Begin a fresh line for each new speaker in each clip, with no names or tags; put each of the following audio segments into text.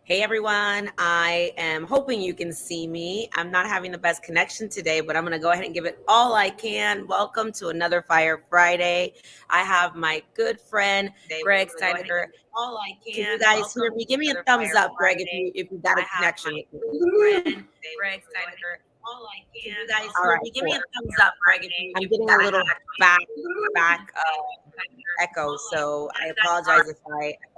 Hey everyone, I am hoping you can see me. I'm not having the best connection today, but I'm going to go ahead and give it all I can. Welcome to another Fire Friday. I have my good friend, Greg Steiniger.
All I
Can you guys hear me? Give me a thumbs up, Greg, if you got a connection with me.
friend, Greg Steiniger. All I
Can
can.
you guys
All
hear
right,
me? Give me a thumbs up, Greg, if you. I'm getting a little back echo, so I apologize if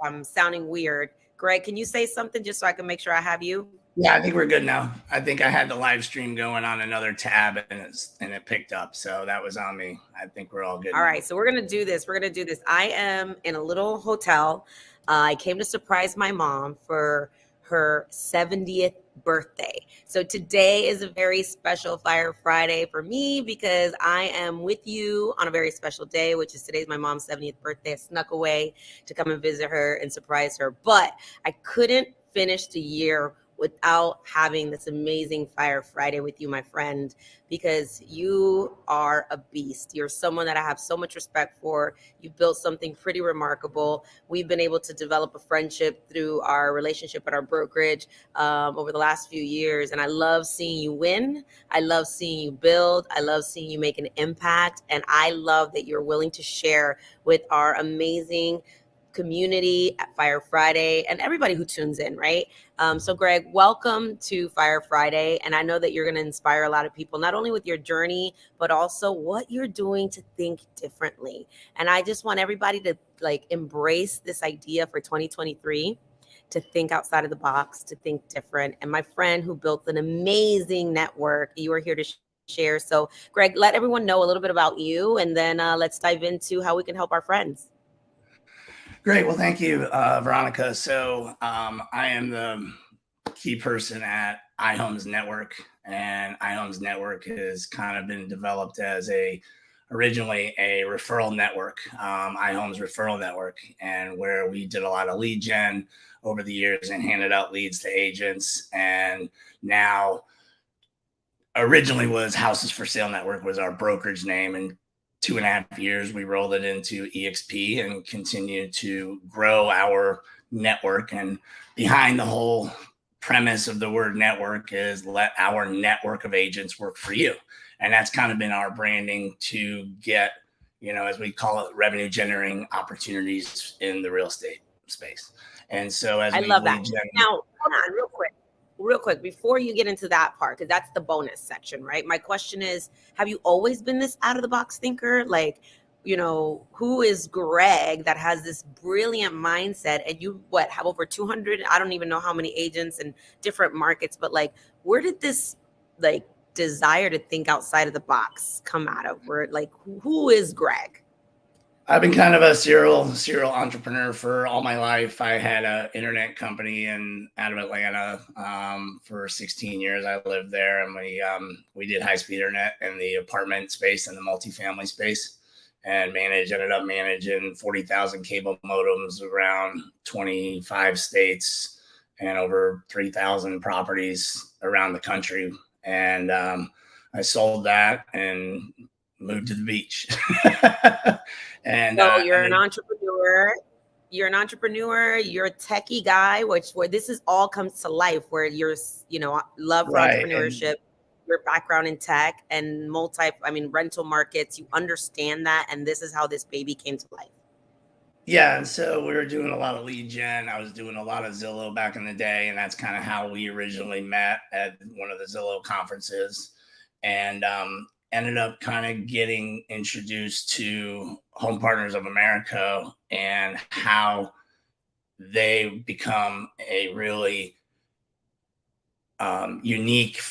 I'm sounding weird. Greg, can you say something just so I can make sure I have you?
Yeah, I think we're good now. I think I had the live stream going on another tab and it picked up. So that was on me. I think we're all good.
All right, so we're going to do this. We're going to do this. I am in a little hotel. I came to surprise my mom for her 70th birthday. So today is a very special Fire Friday for me because I am with you on a very special day, which is today's my mom's 70th birthday. I snuck away to come and visit her and surprise her, but I couldn't finish the year without having this amazing Fire Friday with you, my friend, because you are a beast. You're someone that I have so much respect for. You built something pretty remarkable. We've been able to develop a friendship through our relationship at our brokerage over the last few years. And I love seeing you win. I love seeing you build. I love seeing you make an impact. And I love that you're willing to share with our amazing community at Fire Friday and everybody who tunes in, right? So Greg, welcome to Fire Friday. And I know that you're going to inspire a lot of people, not only with your journey, but also what you're doing to think differently. And I just want everybody to embrace this idea for 2023, to think outside of the box, to think different. And my friend who built an amazing network, you are here to share. So Greg, let everyone know a little bit about you, and then let's dive into how we can help our friends.
Great. Well, thank you, Veronica. So I am the key person at iHomes Network, and iHomes Network has kind of been developed as originally a referral network, iHomes Referral Network, and where we did a lot of lead gen over the years and handed out leads to agents. And now originally was Houses for Sale Network was our brokerage name, and 2.5 years, we rolled it into EXP and continue to grow our network. And behind the whole premise of the word network is let our network of agents work for you. And that's kind of been our branding to get, as we call it, revenue generating opportunities in the real estate space. And so as
I love that. Now, hold on real quick, before you get into that part, because that's the bonus section, right? My question is, have you always been this out of the box thinker? Who is Greg that has this brilliant mindset, and you have over 200, I don't even know how many agents in different markets, but where did this desire to think outside of the box come out of? Who is Greg?
I've been kind of a serial entrepreneur for all my life. I had an internet company out of Atlanta for 16 years. I lived there, and we did high-speed internet in the apartment space and the multifamily space, and ended up managing 40,000 cable modems around 25 states and over 3,000 properties around the country. And I sold that and moved to the beach.
And so you're an entrepreneur. You're an entrepreneur. You're a techie guy, where this is all comes to life, where you're, love for entrepreneurship, your background in tech and rental markets. You understand that, and this is how this baby came to life.
Yeah, and so we were doing a lot of lead gen. I was doing a lot of Zillow back in the day, and that's kind of how we originally met at one of the Zillow conferences, and ended up kind of getting introduced to Home Partners of America and how they become a really unique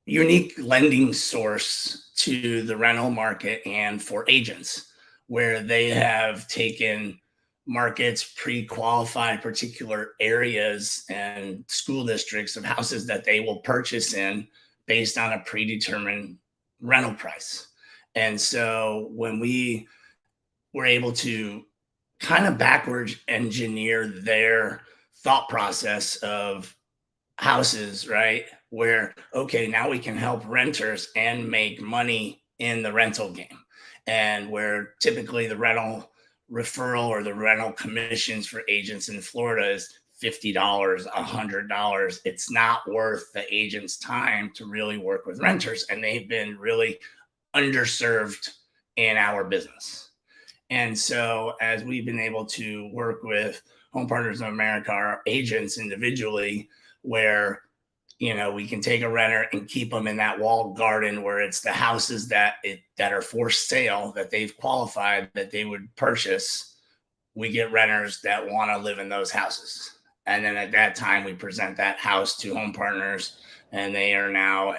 lending source to the rental market and for agents, where they have taken markets, pre-qualified particular areas and school districts of houses that they will purchase in based on a predetermined rental price. And so when we were able to kind of backwards engineer their thought process of houses, right? Where, okay, now we can help renters and make money in the rental game. And where typically the rental referral or the rental commissions for agents in Florida is $50, $100. It's not worth the agent's time to really work with renters. And they've been really underserved in our business. And so as we've been able to work with Home Partners of America, our agents individually, where we can take a renter and keep them in that walled garden where it's the houses that are for sale that they've qualified that they would purchase. We get renters that want to live in those houses. And then at that time, we present that house to Home Partners, and they are now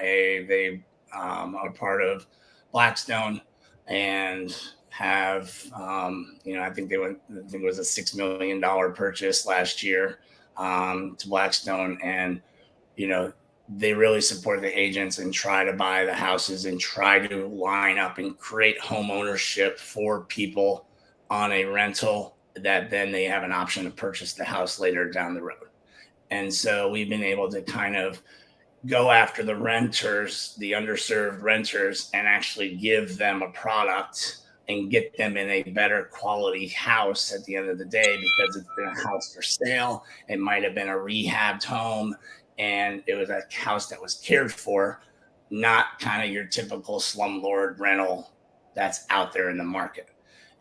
are part of Blackstone and have, I think it was a $6 million purchase last year to Blackstone. And, they really support the agents and try to buy the houses and try to line up and create home ownership for people on a rental that then they have an option to purchase the house later down the road. And so we've been able to kind of go after the renters, the underserved renters, and actually give them a product and get them in a better quality house at the end of the day, because it's been a house for sale. It might have been a rehabbed home, and it was a house that was cared for, not kind of your typical slumlord rental that's out there in the market.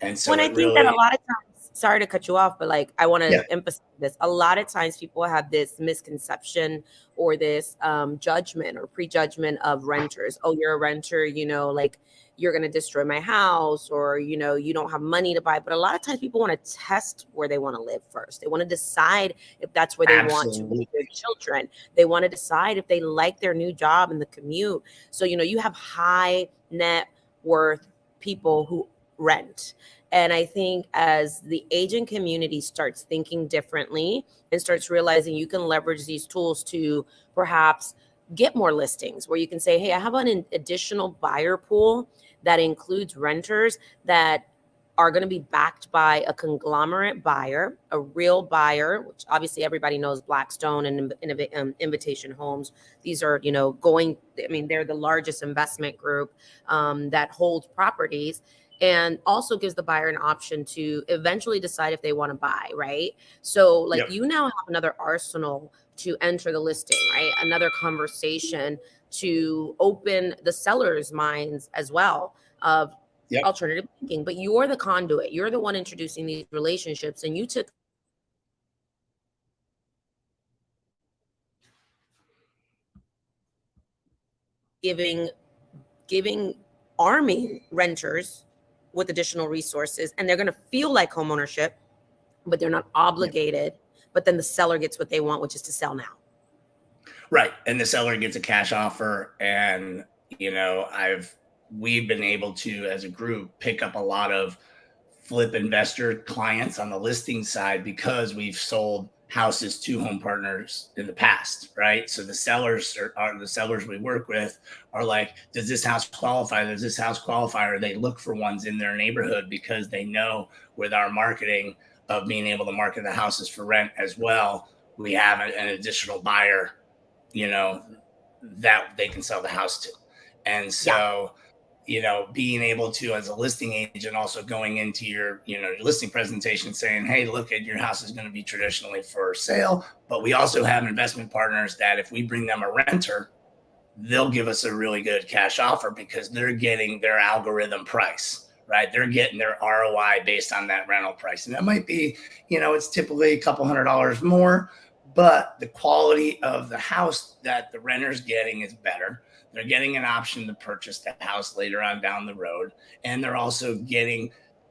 And so
when I think that a lot of times, sorry to cut you off, but like I want to emphasize this. A lot of times people have this misconception or this judgment or prejudgment of renters. Oh, you're a renter, like you're going to destroy my house, or, you don't have money to buy. But a lot of times people want to test where they want to live first. They want to decide if that's where they want to raise their children. They want to decide if they like their new job and the commute. So, you have high net worth people who rent. And I think as the agent community starts thinking differently and starts realizing you can leverage these tools to perhaps get more listings, where you can say, hey, I have an additional buyer pool that includes renters that are going to be backed by a conglomerate buyer, a real buyer, which obviously everybody knows Blackstone and Invitation Homes. These are, they're the largest investment group that holds properties, and also gives the buyer an option to eventually decide if they want to buy, right? So you now have another arsenal to enter the listing, right? Another conversation to open the seller's minds as well of alternative thinking. But you're the conduit. You're the one introducing these relationships, and you took arming renters with additional resources, and they're going to feel like home ownership, but they're not obligated. But then the seller gets what they want, which is to sell now.
Right. And the seller gets a cash offer. And, we've been able to, as a group, pick up a lot of flip investor clients on the listing side because we've sold houses to Home Partners in the past, right? So the sellers are the sellers we work with are like, does this house qualify? Does this house qualify? Or they look for ones in their neighborhood because they know with our marketing of being able to market the houses for rent as well, we have an additional buyer, that they can sell the house to. And so, being able to, as a listing agent, also going into your, your listing presentation saying, hey, look, at your house is going to be traditionally for sale, but we also have investment partners that if we bring them a renter, they'll give us a really good cash offer because they're getting their algorithm price, right? They're getting their ROI based on that rental price. And that might be, it's typically a couple $100 more, but the quality of the house that the renter's getting is better. They're getting an option to purchase the house later on down the road. And they're also getting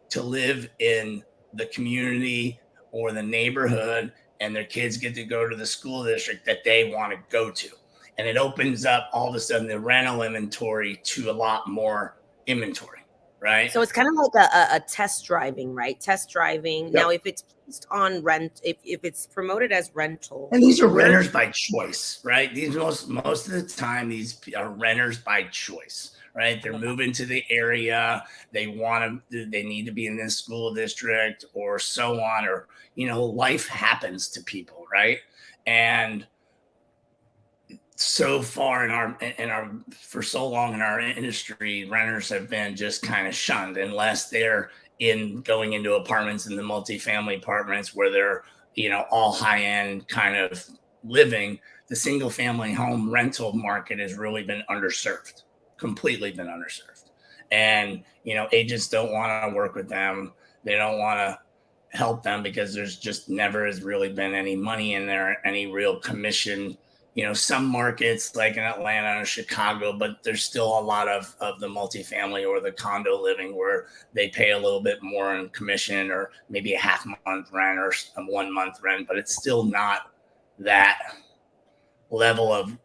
to live in the community or the neighborhood, and their kids get to go to the school district that they want to go to. And it opens up all of a sudden the rental inventory to a lot more inventory, right?
So it's kind of like a test driving, right? Test driving. Yep. Now, if it's placed on rent, if it's promoted as rental.
And these are renters by choice, right? These most of the time, these are renters by choice, right? They're moving to the area. They need to be in this school district or so on, or, life happens to people, right? And so far for so long in our industry, renters have been just kind of shunned unless they're going into apartments in the multifamily apartments where they're, all high end kind of living, the single family home rental market has really been underserved, completely been underserved. And, agents don't want to work with them. They don't want to help them because there's just never has really been any money in there, any real commission. Some markets like in Atlanta or Chicago, but there's still a lot of the multifamily or the condo living where they pay a little bit more in commission or maybe a half month rent or a 1 month rent, but it's still not that level of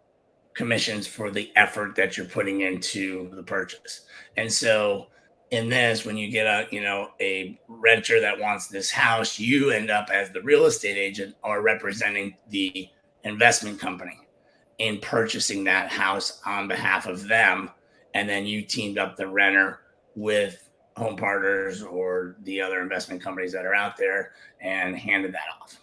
commissions for the effort that you're putting into the purchase. And so in this, when you get a renter that wants this house, you end up as the real estate agent or representing the investment company in purchasing that house on behalf of them. And then you teamed up the renter with Home Partners or the other investment companies that are out there and handed that off.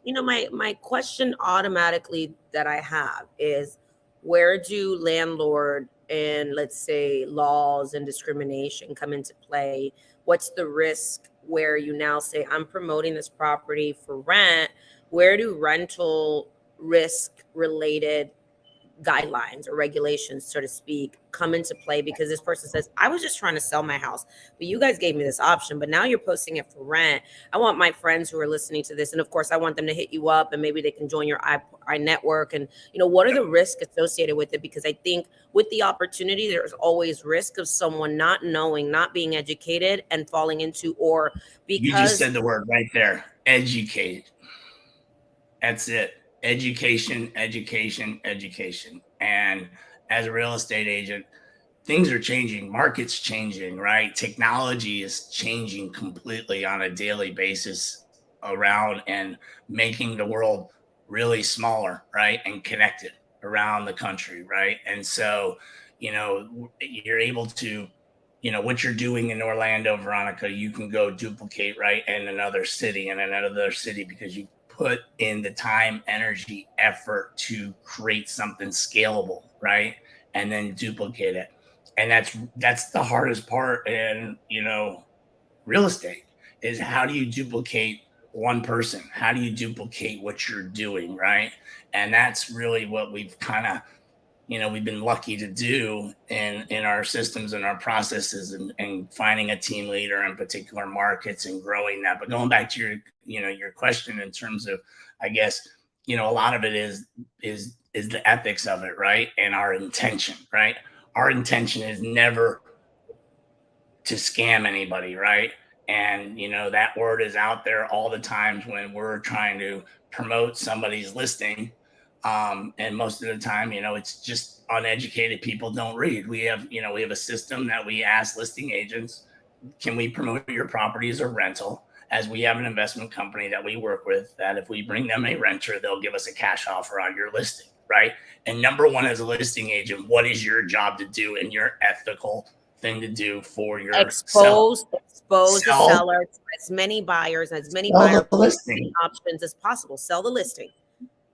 My question automatically that I have is, where do landlord and, let's say, laws and discrimination come into play? What's the risk where you now say, I'm promoting this property for rent? Where do rental risk related guidelines or regulations, so to speak, come into play? Because this person says, I was just trying to sell my house, but you guys gave me this option, but now you're posting it for rent. I want my friends who are listening to this, and of course I want them to hit you up and maybe they can join your I network. And what are the risks associated with it? Because I think with the opportunity, there's always risk of someone not knowing, not being educated, and falling into, or because
you just said the word right there, educated. That's it. Education. And as a real estate agent, things are changing, markets changing, right? Technology is changing completely on a daily basis around and making the world really smaller, right? And connected around the country, right? And so, you're able to, what you're doing in Orlando, Veronica, you can go duplicate, right? In another city because you put in the time, energy, effort to create something scalable, right? And then duplicate it. And that's the hardest part in, real estate, is how do you duplicate one person? How do you duplicate what you're doing, right? And that's really what we've kind of, we've been lucky to do in our systems and our processes, and finding a team leader in particular markets and growing that. But going back to your question in terms of, I guess, a lot of it is the ethics of it, right? And our intention, right? Our intention is never to scam anybody, right? And that word is out there all the times when we're trying to promote somebody's listing. And most of the time, it's just uneducated people don't read. We have a system that we ask listing agents, can we promote your property as a rental? As we have an investment company that we work with, that if we bring them a renter, they'll give us a cash offer on your listing, right? And number one, as a listing agent, what is your job to do and your ethical thing to do for your
expose the seller to as many buyers, as many buyer listing options as possible. Sell the listing.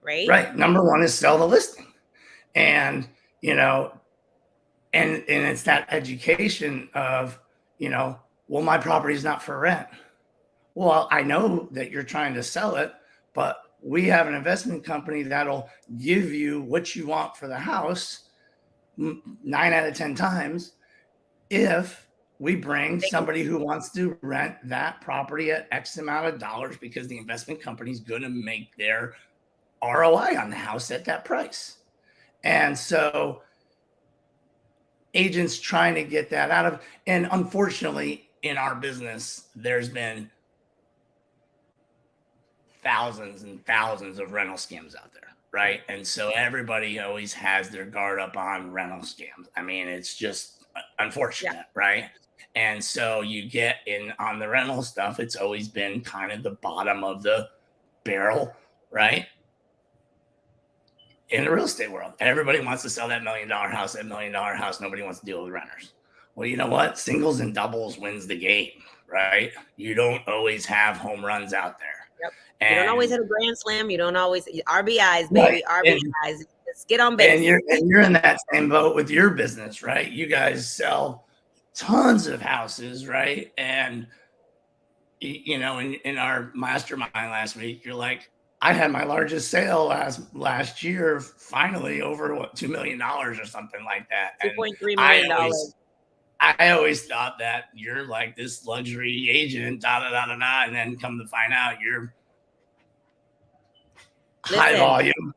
Right.
Number one is sell the listing. And, and it's that education of, well, my property is not for rent. Well, I know that you're trying to sell it, but we have an investment company that'll give you what you want for the house 9 out of 10 times if we bring somebody who wants to rent that property at X amount of dollars, because the investment company is going to make their ROI on the house at that price. And so agents trying to get that out of, and unfortunately in our business, there's been thousands and thousands of rental scams out there, right? And so everybody always has their guard up on rental scams. I mean, it's just unfortunate, right? And so you get in on the rental stuff, it's always been kind of the bottom of the barrel, right? In the real estate world, everybody wants to sell that $1 million house, Nobody wants to deal with renters. Well, you know what? Singles and doubles wins the game, right? You don't always have home runs out there.
Yep. You don't always hit a grand slam. You don't always RBIs, baby. Right. RBIs. Let's get on base.
And you're in that same boat with your business, right? You guys sell tons of houses, right? And you know, in our mastermind last week, you're like, I had my largest sale last year, finally over what $2 million or something like that. And
$2.3
I
million.
I always thought that you're like this luxury agent, da da da da da, and then come to find out you're high
Listen,
volume.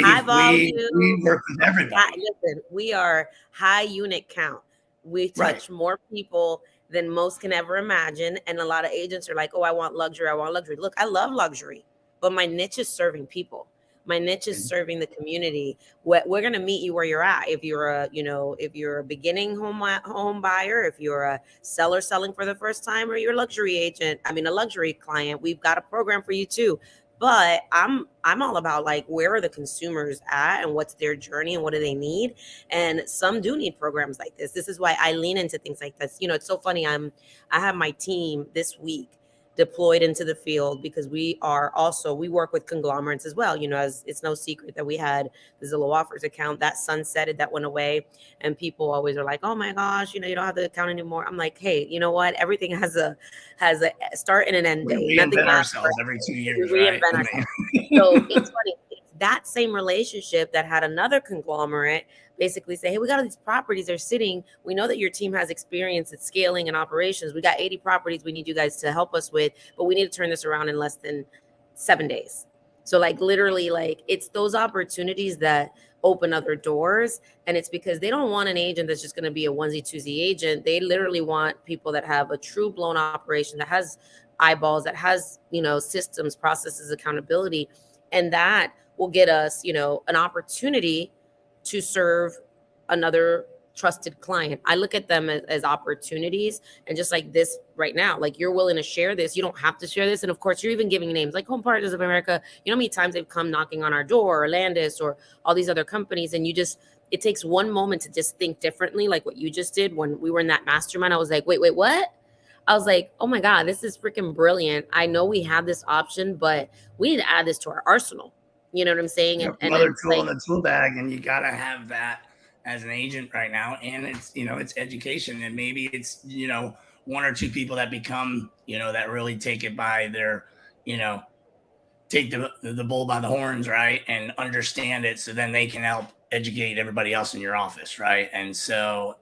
high
We
volume.
work with everybody.
Listen, we are high unit count. We touch more people than most can ever imagine. And a lot of agents are like, oh, I want luxury. I want luxury. Look, I love luxury, but my niche is serving people. My niche is serving the community. We're going to meet you where you're at. If you're if you're a beginning home buyer, if you're a seller selling for the first time, or you're a luxury agent, a luxury client, we've got a program for you too. But I'm all about like, where are the consumers at and what's their journey and what do they need? And some do need programs like this. This is why I lean into things like this. It's so funny. I have my team this week deployed into the field because we work with conglomerates as well. As it's no secret that we had the Zillow Offers account that sunsetted, that went away, and people always are like, oh my gosh, you don't have the account anymore. I'm like, hey, you know what? Everything has a start and an end date.
We
Nothing
reinvent
lasts
ourselves
forever.
every 2
We
years, right?
reinvent ourselves. So it's funny. It's that same relationship that had another conglomerate basically say, hey, we got all these properties, they're sitting. We know that your team has experience at scaling and operations. We got 80 properties we need you guys to help us with, but we need to turn this around in less than 7 days. So like literally, like it's those opportunities that open other doors. And it's because they don't want an agent that's just going to be a onesie twosie agent. They literally want people that have a true blown operation, that has eyeballs, that has, systems, processes, accountability. And that will get us, an opportunity to serve another trusted client. I look at them as opportunities. And just like this right now, like you're willing to share this, you don't have to share this. And of course, you're even giving names like Home Partners of America. You know how many times they've come knocking on our door, or Landis, or all these other companies. And it takes one moment to just think differently, like what you just did when we were in that mastermind. I was like, wait, what? I was like, oh my God, this is freaking brilliant. I know we have this option, but we need to add this to our arsenal. You know what I'm saying? And
Another
it's
tool
like,
in the tool bag, and you got to have that as an agent right now. And it's education, and maybe it's one or two people that become that really take it by their take the bull by the horns, right, and understand it, so then they can help educate everybody else in your office, right? And so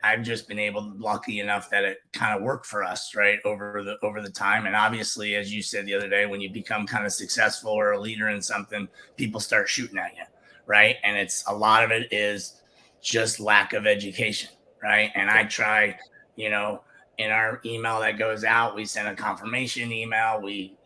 I've just been lucky enough that it kind of worked for us, right, over the time. And obviously, as you said the other day, when you become kind of successful or a leader in something, people start shooting at you, right? And it's a lot of it is just lack of education, right? And I try, in our email that goes out, we send a confirmation email. We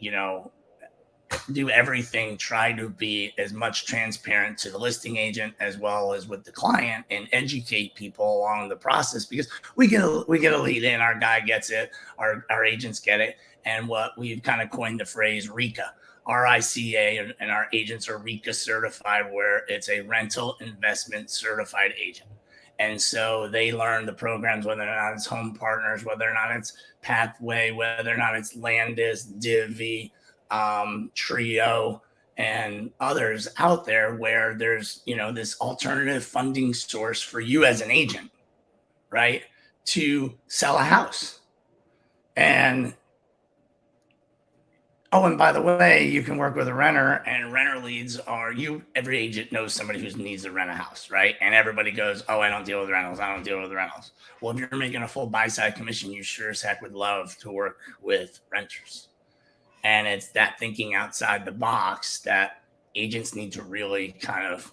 do everything, try to be as much transparent to the listing agent as well as with the client, and educate people along the process, because we get a lead in, our guy gets it, our agents get it. And what we've kind of coined the phrase RICA, RICA, and our agents are RICA certified, where it's a rental investment certified agent. And so they learn the programs, whether or not it's Home Partners, whether or not it's Pathway, whether or not it's Landis, Divvy, Trio, and others out there, where there's this alternative funding source for you as an agent, right, to sell a house. And and by the way, you can work with a renter, and renter leads are every agent knows somebody who needs to rent a house, right? And everybody goes, oh, I don't deal with rentals, well, if you're making a full buy side commission, you sure as heck would love to work with renters. And it's that thinking outside the box that agents need to really kind of,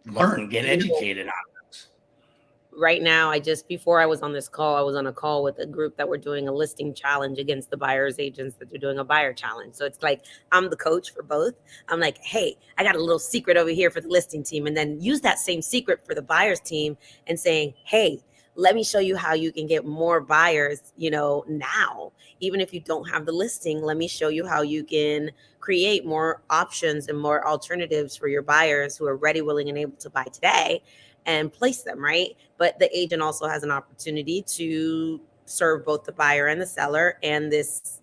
learn, get educated on.
Right now, before I was on this call, I was on a call with a group that were doing a listing challenge against the buyer's agents that they're doing a buyer challenge. So it's like, I'm the coach for both. I'm like, hey, I got a little secret over here for the listing team, and then use that same secret for the buyer's team, and saying, hey, let me show you how you can get more buyers, now. Even if you don't have the listing, let me show you how you can create more options and more alternatives for your buyers who are ready, willing, and able to buy today, and place them, right? But the agent also has an opportunity to serve both the buyer and the seller and this,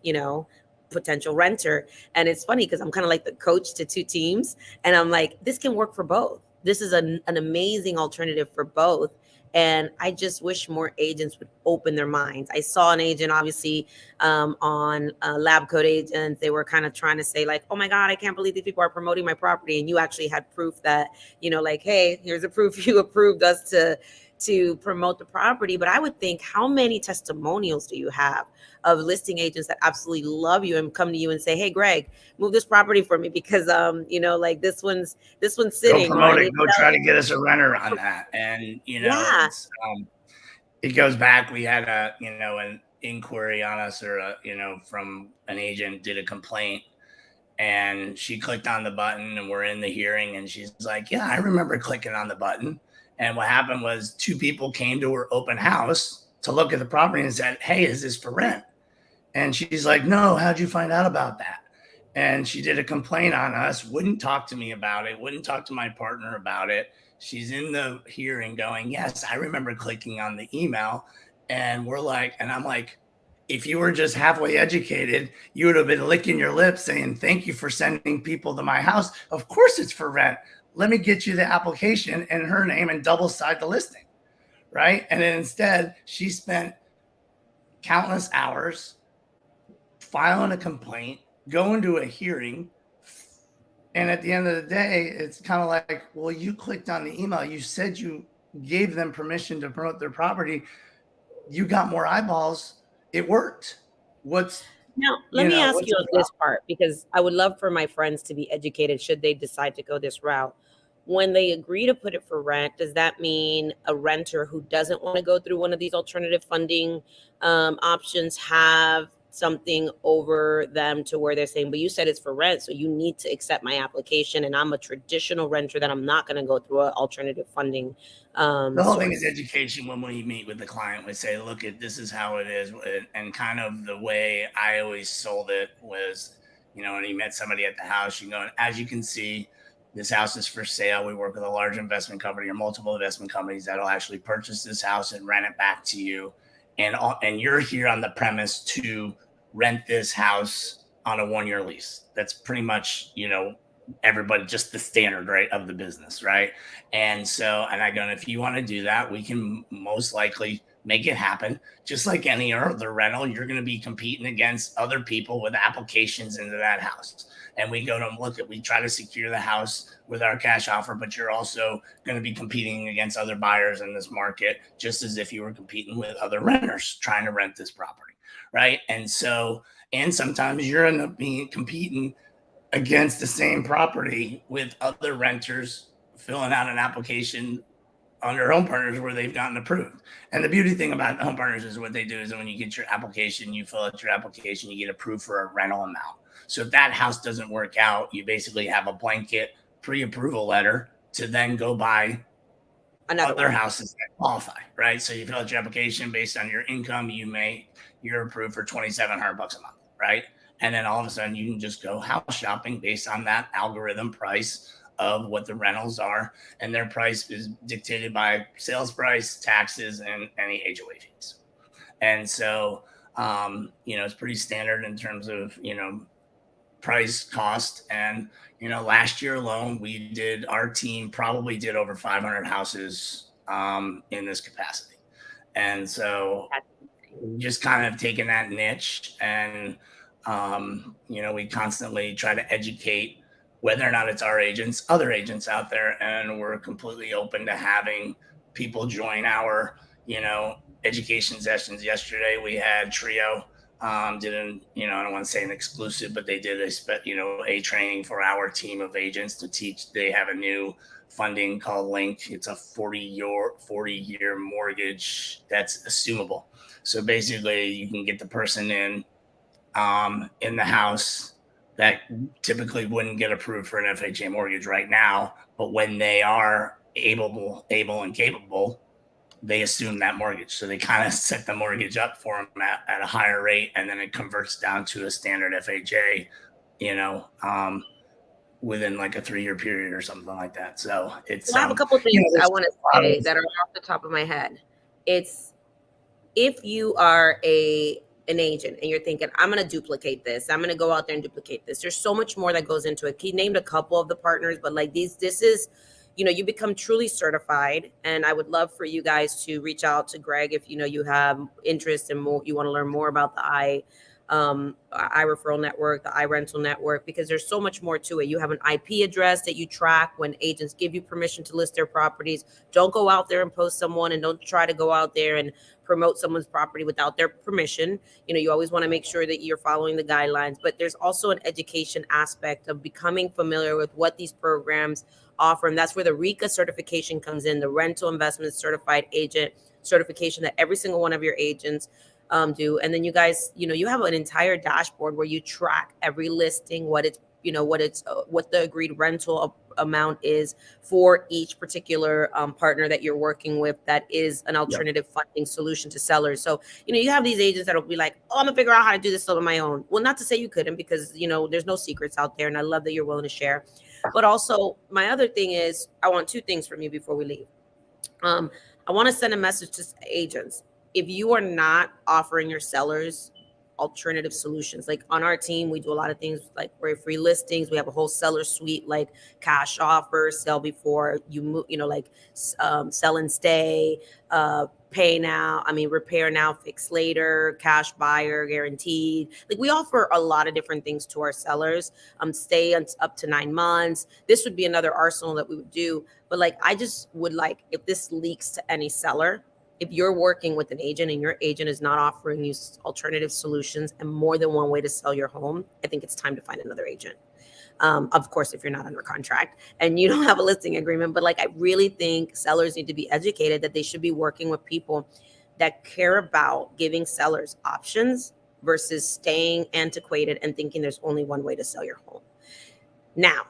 potential renter. And it's funny because I'm kind of like the coach to two teams, and I'm like, this can work for both. This is an amazing alternative for both. And I just wish more agents would open their minds. I saw an agent, obviously, on Lab Coat Agents. They were kind of trying to say, like, oh my God, I can't believe these people are promoting my property. And you actually had proof that, like, hey, here's a proof you approved us to promote the property. But I would think, how many testimonials do you have of listing agents that absolutely love you and come to you and say, hey, Greg, move this property for me because like this one's
Go
sitting, or I
promote it.
need
Go try to
selling.
get us a renter on that. And
Yeah.
it goes back. We had an inquiry on us, or from an agent did a complaint, and she clicked on the button, and we're in the hearing, and she's like, yeah, I remember clicking on the button. And what happened was 2 people came to her open house to look at the property and said, hey, is this for rent? And she's like, no, how'd you find out about that? And she did a complaint on us, wouldn't talk to me about it, wouldn't talk to my partner about it. She's in the hearing going, yes, I remember clicking on the email. And I'm like, if you were just halfway educated, you would have been licking your lips saying, thank you for sending people to my house. Of course it's for rent. Let me get you the application and her name and double side the listing. Right. And then instead, she spent countless hours filing a complaint, going to a hearing. And at the end of the day, it's kind of like, well, you clicked on the email. You said you gave them permission to promote their property. You got more eyeballs. It worked.
Now, let me ask you on this part, because I would love for my friends to be educated should they decide to go this route. When they agree to put it for rent, does that mean a renter who doesn't want to go through one of these alternative funding options have something over them to where they're saying, but you said it's for rent, so you need to accept my application, and I'm a traditional renter that I'm not going to go through an alternative funding
the whole thing is education. When we meet with the client, we say, look, this is how it is. And kind of the way I always sold it was, when you met somebody at the house, you go, as you can see, this house is for sale. We work with a large investment company or multiple investment companies that'll actually purchase this house and rent it back to you. And you're here on the premise to rent this house on a 1-year lease. That's pretty much, everybody, just the standard, right, of the business, right? And so, and I go, if you want to do that, we can most likely make it happen. Just like any other rental, you're going to be competing against other people with applications into that house. And we go to them, look, we try to secure the house with our cash offer, but you're also going to be competing against other buyers in this market, just as if you were competing with other renters trying to rent this property, right? And so, and sometimes you're end up competing against the same property with other renters filling out an application under Home Partners where they've gotten approved. And the beauty thing about Home Partners is what they do is when you get your application, you fill out your application, you get approved for a rental amount. So if that house doesn't work out, you basically have a blanket pre-approval letter to then go buy other houses that qualify, right? So you fill out your application based on your income, you're approved for $2,700 a month, right? And then all of a sudden you can just go house shopping based on that algorithm price of what the rentals are. And their price is dictated by sales price, taxes, and any HOA fees. And so, it's pretty standard in terms of, price, cost. And, last year alone, our team probably did over 500 houses in this capacity. And so just kind of taking that niche and, we constantly try to educate whether or not it's our agents, other agents out there. And we're completely open to having people join our, education sessions. Yesterday we had Trio, I don't want to say an exclusive, but they did a training for our team of agents to teach. They have a new funding called Link. It's a 40-year mortgage that's assumable. So basically you can get the person in the house that typically wouldn't get approved for an FHA mortgage right now. But when they are able and capable, they assume that mortgage. So they kind of set the mortgage up for them at a higher rate, and then it converts down to a standard FHA, within like a 3-year period or something like that. So it's.
I have a couple of things I want to say that are off the top of my head. It's if you are an agent and you're thinking, I'm going to duplicate this, I'm going to go out there and duplicate this. There's so much more that goes into it. He named a couple of the partners, but like this is you become truly certified. And I would love for you guys to reach out to Greg if you have interest in more, you want to learn more about the I referral network, the I rental network, because there's so much more to it. You have an IP address that you track when agents give you permission to list their properties. Don't go out there and post someone, and don't try to go out there and promote someone's property without their permission. You always want to make sure that you're following the guidelines, but there's also an education aspect of becoming familiar with what these programs offer. And that's where the RECA certification comes in, the rental investment certified agent certification that every single one of your agents do. And then you guys, you have an entire dashboard where you track every listing, what the agreed rental amount is for each particular partner that you're working with that is an alternative funding solution to sellers. So you have these agents that'll be like, oh, I'm gonna figure out how to do this all on my own. Well, not to say you couldn't, because there's no secrets out there, and I love that you're willing to share. But also, my other thing is, I want two things from you before we leave. I want to send a message to agents. If you are not offering your sellers alternative solutions, like on our team, we do a lot of things like free listings. We have a whole seller suite, like cash offers, sell before you move, like sell and stay, pay now, repair now, fix later, cash buyer, guaranteed. Like, we offer a lot of different things to our sellers. Stay up to 9 months. This would be another arsenal that we would do. But I just would if this leaks to any seller, if you're working with an agent and your agent is not offering you alternative solutions and more than one way to sell your home, I think it's time to find another agent. Of course, if you're not under contract and you don't have a listing agreement. But I really think sellers need to be educated that they should be working with people that care about giving sellers options versus staying antiquated and thinking there's only one way to sell your home. Now,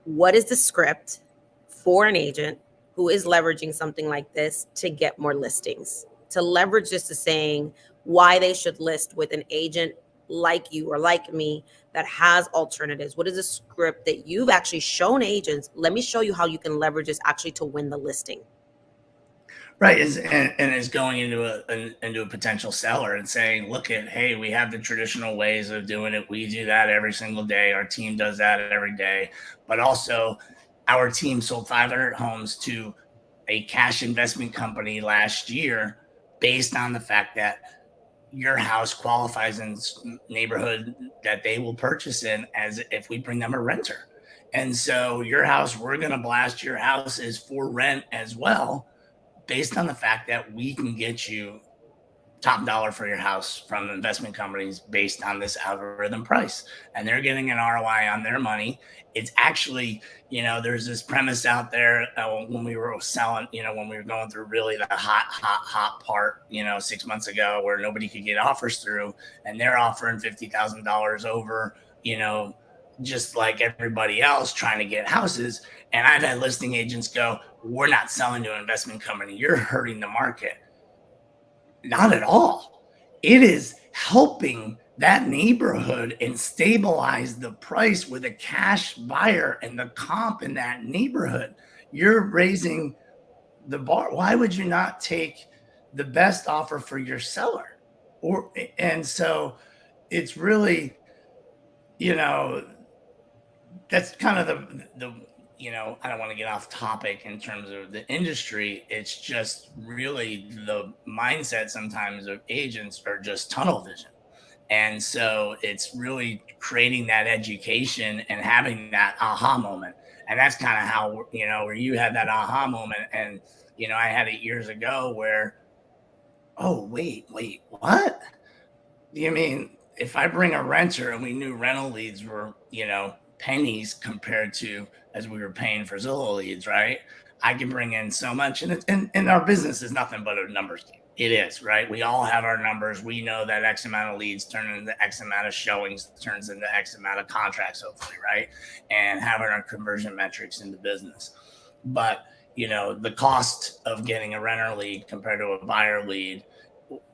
what is the script for an agent who is leveraging something like this to get more listings, to leverage this to saying why they should list with an agent like you or like me that has alternatives? What is a script that you've actually shown agents? Let me show you how you can leverage this actually to win the listing.
Right. And is going into a potential seller and saying, look hey, we have the traditional ways of doing it. We do that every single day. Our team does that every day. But also, our team sold 500 homes to a cash investment company last year based on the fact that your house qualifies in neighborhood that they will purchase in as if we bring them a renter. And so your house, we're going to blast your house is for rent as well, based on the fact that we can get you top dollar for your house from investment companies based on this algorithm price, and they're getting an ROI on their money. It's actually, there's this premise out there when we were selling, when we were going through really the hot part, 6 months ago, where nobody could get offers through, and they're offering $50,000 over, just like everybody else trying to get houses. And I've had listing agents go, we're not selling to an investment company. You're hurting the market. Not at all. It is helping that neighborhood and stabilize the price with a cash buyer and the comp in that neighborhood. You're raising the bar. Why would you not take the best offer for your seller? And so it's really, that's kind of the I don't want to get off topic in terms of the industry. It's just really the mindset sometimes of agents are just tunnel vision. And so it's really creating that education and having that aha moment. And that's kind of how, where you had that aha moment. And, I had it years ago where, oh, wait, what? You mean if I bring a renter and we knew rental leads were, pennies compared to as we were paying for Zillow leads, right? I can bring in so much, and our business is nothing but a numbers game. It is, right? We all have our numbers. We know that X amount of leads turn into X amount of showings, turns into X amount of contracts, hopefully, right? And having our conversion metrics in the business. But, the cost of getting a renter lead compared to a buyer lead,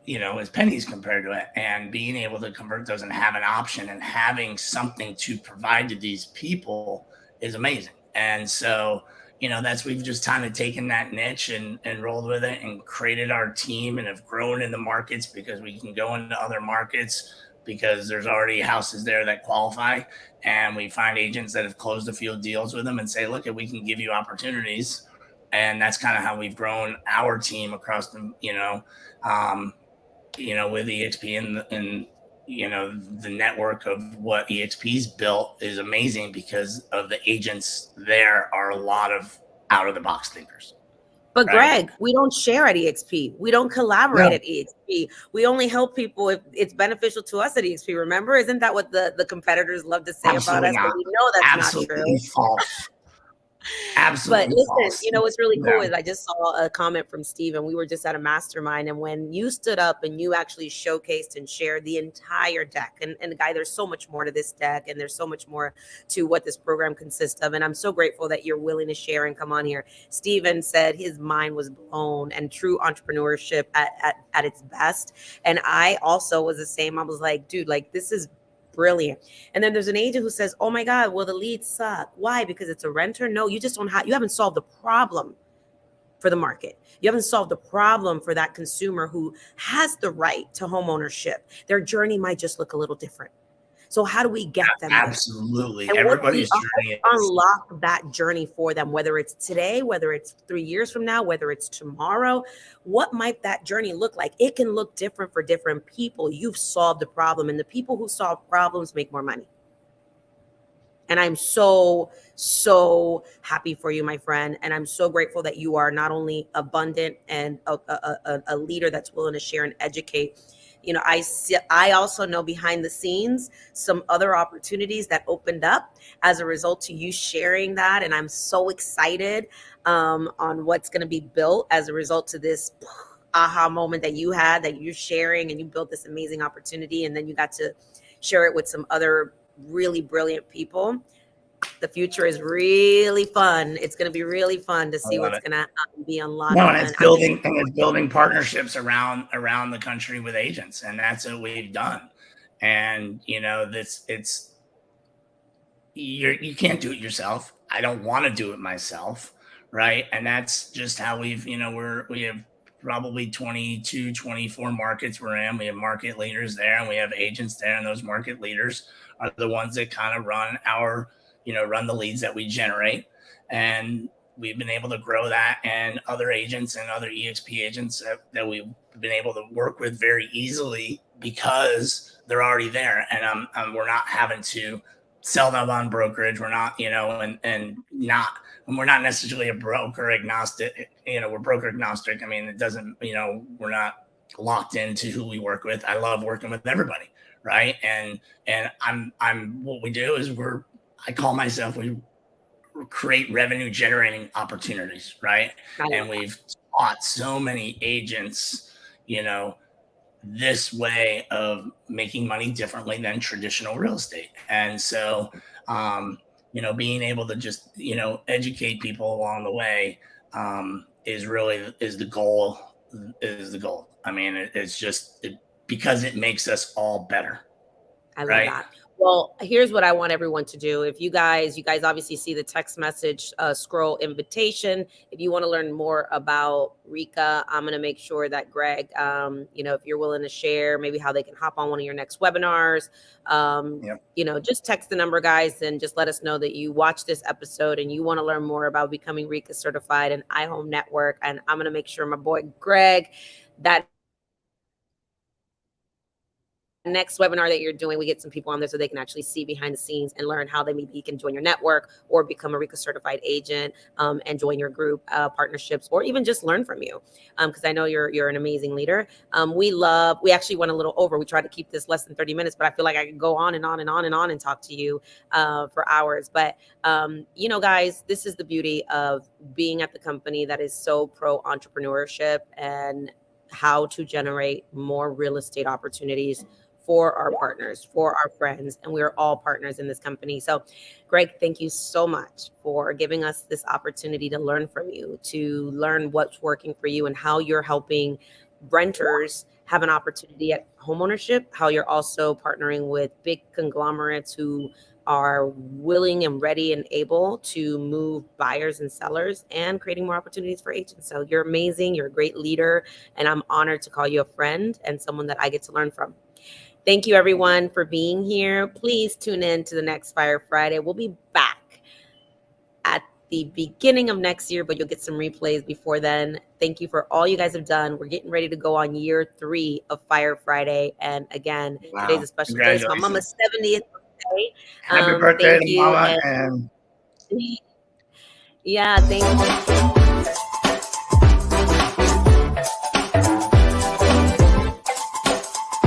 is pennies compared to it. And being able to convert those and have an option and having something to provide to these people is amazing. And so, we've just kind of taken that niche and rolled with it and created our team and have grown in the markets because we can go into other markets because there's already houses there that qualify, and we find agents that have closed a few deals with them and say, look, we can give you opportunities. And that's kind of how we've grown our team across the, with EXP and the network of what EXP's built is amazing because of the agents. There are a lot of out of the box thinkers.
But right? Greg, we don't share at EXP. We don't collaborate at EXP. We only help people if it's beneficial to us at EXP. Remember, isn't that what the competitors love to say
Absolutely
about us? But we know that's not true.
False. Absolutely.
But listen, what's really cool is I just saw a comment from Steve, and we were just at a mastermind. And when you stood up and you actually showcased and shared the entire deck, and guy, there's so much more to this deck, and there's so much more to what this program consists of. And I'm so grateful that you're willing to share and come on here. Steven said his mind was blown, and true entrepreneurship at its best. And I also was the same. I was like, dude, like, this is brilliant. And then there's an agent who says, oh my God, well, the leads suck. Why? Because it's a renter? No, you just you haven't solved the problem for the market. You haven't solved the problem for that consumer who has the right to home ownership. Their journey might just look a little different. So how do we get them
Absolutely.
there?
Everybody's journey is
unlock that journey for them, whether it's today, whether it's 3 years from now, whether it's tomorrow. What might that journey look like? It can look different for different people. You've solved the problem, and the people who solve problems make more money. And I'm so happy for you, my friend. And I'm so grateful that you are not only abundant and a leader that's willing to share and educate. I also know behind the scenes some other opportunities that opened up as a result to you sharing that. And I'm so excited on what's going to be built as a result to this aha moment that you had, that you're sharing, and you built this amazing opportunity. And then you got to share it with some other really brilliant people. The future is really fun. It's going to be really fun to see what's going to be unlocked.
No, and it's building partnerships around the country with agents, and that's what we've done. And you can't do it yourself. I don't want to do it myself, right? And that's just how we have probably 22, 24 markets we're in. We have market leaders there, and we have agents there, and those market leaders are the ones that kind of run run the leads that we generate. And we've been able to grow that, and other agents and other EXP agents that we've been able to work with very easily because they're already there. And we're not having to sell them on brokerage. We're not, and we're not necessarily a broker agnostic, we're broker agnostic. I mean, it doesn't, we're not locked into who we work with. I love working with everybody. Right. And what we do is I call myself, we create revenue generating opportunities. Right. And we've taught so many agents, this way of making money differently than traditional real estate. And so, being able to just, educate people along the way is the goal. I mean, it's just because it makes us all better.
I love that. Well, here's what I want everyone to do. If you guys obviously see the text message scroll invitation. If you want to learn more about Rika, I'm going to make sure that Greg, if you're willing to share maybe how they can hop on one of your next webinars, just text the number, guys, and just let us know that you watch this episode and you want to learn more about becoming Rika certified and iHome Network. And I'm going to make sure my boy Greg, that next webinar that you're doing, we get some people on there so they can actually see behind the scenes and learn how they maybe can join your network or become a RICA certified agent and join your group partnerships, or even just learn from you. Because I know you're an amazing leader. We actually went a little over. We tried to keep this less than 30 minutes, but I feel like I could go on and on and on and on and talk to you for hours. But, guys, this is the beauty of being at the company that is so pro entrepreneurship and how to generate more real estate opportunities for our partners, for our friends, and we are all partners in this company. So, Greg, thank you so much for giving us this opportunity to learn from you, to learn what's working for you and how you're helping renters have an opportunity at homeownership, how you're also partnering with big conglomerates who are willing and ready and able to move buyers and sellers and creating more opportunities for agents. So you're amazing. You're a great leader, and I'm honored to call you a friend and someone that I get to learn from. Thank you, everyone, for being here. Please tune in to the next Fire Friday. We'll be back at the beginning of next year, but you'll get some replays before then. Thank you for all you guys have done. We're getting ready to go on year 3 of Fire Friday. And again, today's a special day. It's my mama's 70th birthday.
Happy birthday
thank
to
you.
Mama. And
yeah, thank you.